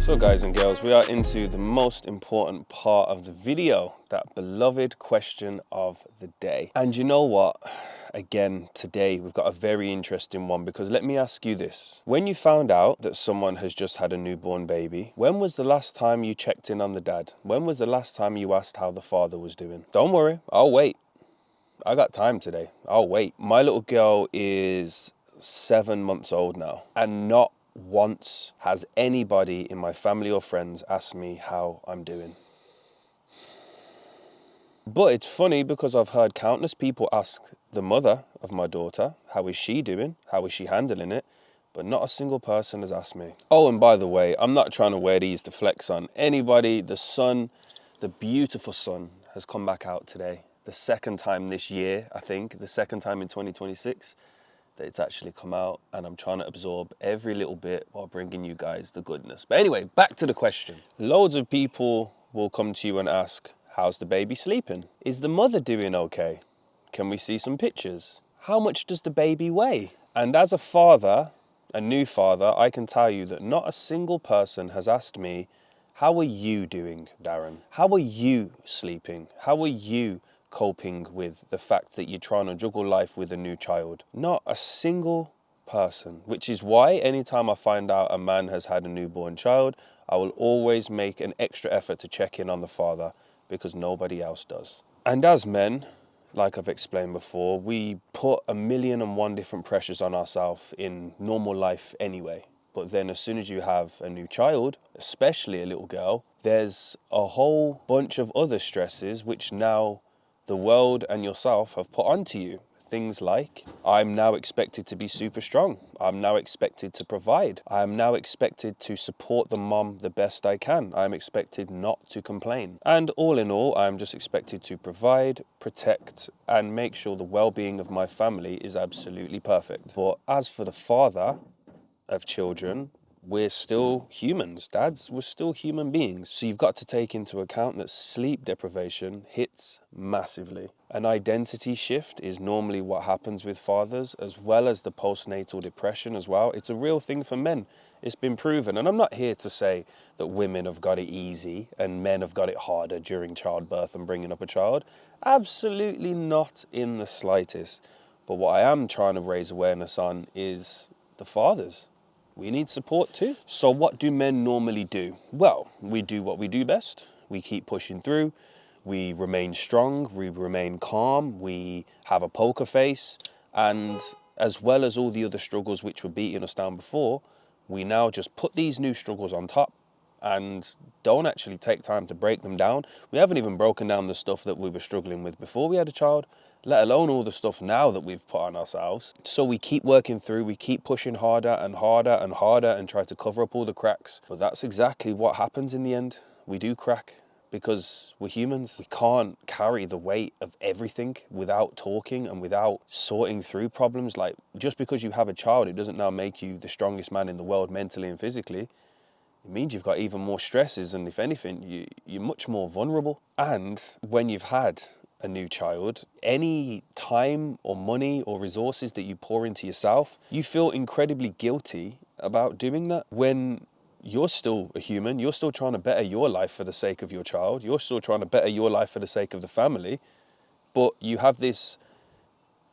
So guys and girls, we are into the most important part of the video, that beloved question of the day. And you know what? Again, today we've got a very interesting one, because let me ask you this. When you found out that someone has just had a newborn baby, when was the last time you checked in on the dad? When was the last time you asked how the father was doing? Don't worry, I'll wait. I got time today. I'll wait. My little girl is 7 months old now, and not once has anybody in my family or friends asked me how I'm doing. But it's funny, because I've heard countless people ask the mother of my daughter, how is she doing? How is she handling it? But not a single person has asked me. Oh, and by the way, I'm not trying to wear these to flex on anybody. The sun, the beautiful sun, has come back out today. The second time this year, I think, the second time in 2026 that it's actually come out, and I'm trying to absorb every little bit while bringing you guys the goodness. But anyway, back to the question. Loads of people will come to you and ask, how's the baby sleeping? Is the mother doing okay? Can we see some pictures? How much does the baby weigh? And as a father, a new father, I can tell you that not a single person has asked me, how are you doing, Darren? How are you sleeping? How are you coping with the fact that you're trying to juggle life with a new child? Not a single person, which is why anytime I find out a man has had a newborn child, I will always make an extra effort to check in on the father, because nobody else does. And as men, like I've explained before, we put 1,000,001 different pressures on ourselves in normal life anyway. But then as soon as you have a new child, especially a little girl, there's a whole bunch of other stresses which now the world and yourself have put onto you. Things like, I'm now expected to be super strong. I'm now expected to provide. I am now expected to support the mom the best I can. I'm expected not to complain. And all in all, I'm just expected to provide, protect, and make sure the well-being of my family is absolutely perfect. But as for the father of children, we're still humans, dads, we're still human beings. So you've got to take into account that sleep deprivation hits massively. An identity shift is normally what happens with fathers, as well as the postnatal depression as well. It's a real thing for men. It's been proven. And I'm not here to say that women have got it easy and men have got it harder during childbirth and bringing up a child. Absolutely not in the slightest. But what I am trying to raise awareness on is the fathers. We need support too. So what do men normally do? Well, we do what we do best. We keep pushing through. We remain strong. We remain calm. We have a poker face. And as well as all the other struggles which were beating us down before, we now just put these new struggles on top and don't actually take time to break them down. We haven't even broken down the stuff that we were struggling with before we had a child, let alone all the stuff now that we've put on ourselves. So we keep working through, we keep pushing harder and harder and harder and try to cover up all the cracks. But that's exactly what happens in the end. We do crack, because we're humans. We can't carry the weight of everything without talking and without sorting through problems. Like, just because you have a child, it doesn't now make you the strongest man in the world mentally and physically. It means you've got even more stresses, and if anything, you're much more vulnerable. And when you've had a new child, any time or money or resources that you pour into yourself, you feel incredibly guilty about doing that, when you're still a human. You're still trying to better your life for the sake of your child. You're still trying to better your life for the sake of the family. But you have this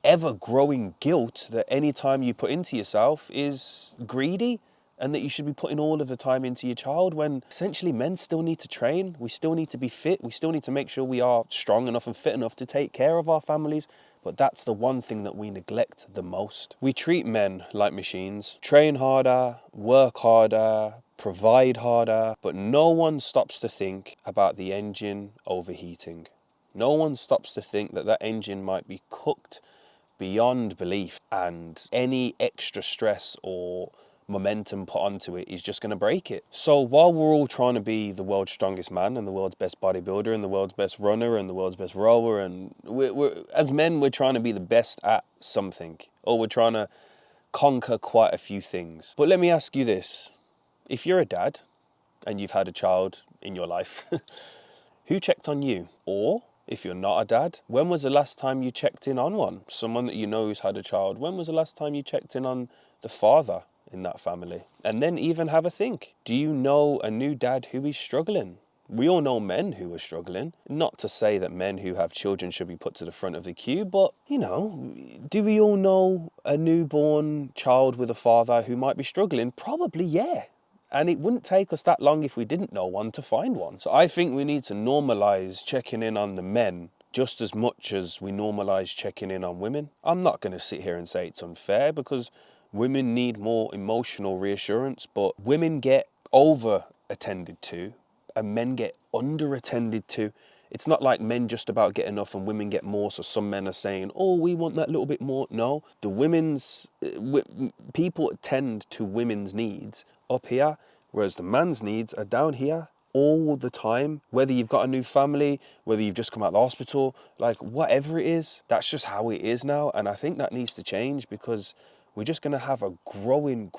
ever-growing guilt that any time you put into yourself is greedy, and that you should be putting all of the time into your child, when essentially men still need to train. We still need to be fit. We still need to make sure we are strong enough and fit enough to take care of our families. But that's the one thing that we neglect the most. We treat men like machines. Train harder, work harder, provide harder, but no one stops to think about the engine overheating. No one stops to think that that engine might be cooked beyond belief, and any extra stress or momentum put onto it is just going to break it. So while we're all trying to be the world's strongest man and the world's best bodybuilder and the world's best runner and the world's best rower, and we're as men, we're trying to be the best at something, or we're trying to conquer quite a few things. But let me ask you this. If you're a dad and you've had a child in your life, who checked on you? Or if you're not a dad, when was the last time you checked in on one? Someone that you know who's had a child. When was the last time you checked in on the father in that family. And then even have a think. Do you know a new dad who is struggling? We all know men who are struggling. Not to say that men who have children should be put to the front of the queue, but, you know, do we all know a newborn child with a father who might be struggling? Probably, yeah. And it wouldn't take us that long if we didn't know one to find one. So I think we need to normalise checking in on the men just as much as we normalise checking in on women. I'm not going to sit here and say it's unfair, because women need more emotional reassurance, but women get over attended to and men get under attended to. It's not like men just about get enough and women get more, so some men are saying, oh, we want that little bit more. No, the people attend to women's needs up here, whereas the man's needs are down here all the time. Whether you've got a new family, whether you've just come out of the hospital, like whatever it is, that's just how it is now. And I think that needs to change, because we're just going to have a growing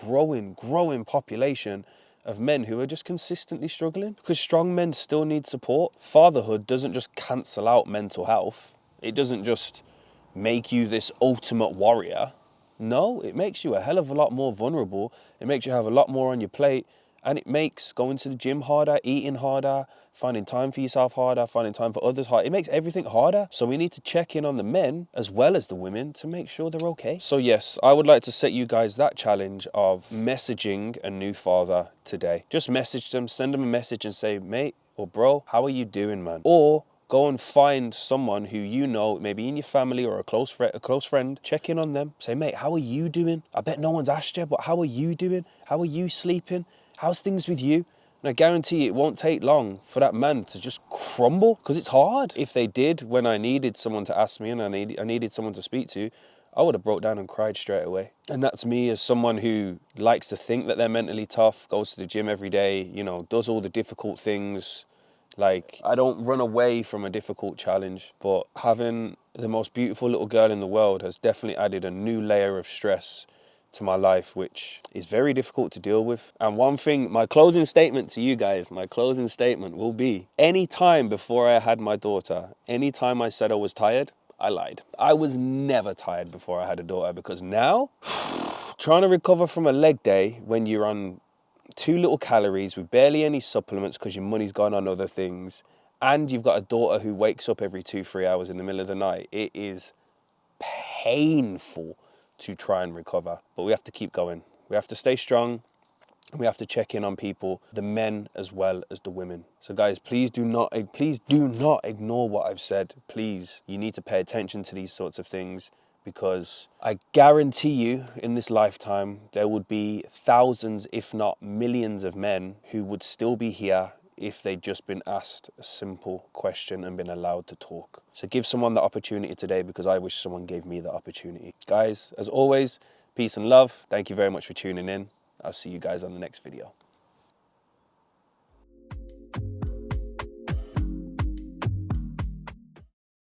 population of men who are just consistently struggling, because strong men still need support. Fatherhood doesn't just cancel out mental health. It doesn't just make you this ultimate warrior. No, it makes you a hell of a lot more vulnerable. It makes you have a lot more on your plate. And it makes going to the gym harder, eating harder, finding time for yourself harder, finding time for others harder. It makes everything harder. So we need to check in on the men as well as the women to make sure they're okay. So yes, I would like to set you guys that challenge of messaging a new father today. Just message them, send them a message and say, mate or bro, how are you doing, man? Or go and find someone who you know, maybe in your family or a close friend, check in on them. Say, mate, how are you doing? I bet no one's asked you, but how are you doing? How are you sleeping? How's things with you? And I guarantee it won't take long for that man to just crumble, because it's hard. If they did, when I needed someone to ask me and I needed someone to speak to, I would have broke down and cried straight away. And that's me as someone who likes to think that they're mentally tough, goes to the gym every day, you know, does all the difficult things. Like, I don't run away from a difficult challenge, but having the most beautiful little girl in the world has definitely added a new layer of stress to my life, which is very difficult to deal with. And one thing, my closing statement to you guys, my closing statement will be, any time before I had my daughter, any time I said I was tired, I lied. I was never tired before I had a daughter, because now, trying to recover from a leg day when you're on too little calories with barely any supplements because your money's gone on other things, and you've got a daughter who wakes up every 2-3 hours in the middle of the night, it is painful to try and recover. But we have to keep going. We have to stay strong. We have to check in on people, the men as well as the women. So guys, please do not ignore what I've said. Please, you need to pay attention to these sorts of things, because I guarantee you in this lifetime, there would be thousands, if not millions of men who would still be here if they'd just been asked a simple question and been allowed to talk. So give someone the opportunity today, because I wish someone gave me the opportunity. Guys, as always, peace and love. Thank you very much for tuning in. I'll see you guys on the next video.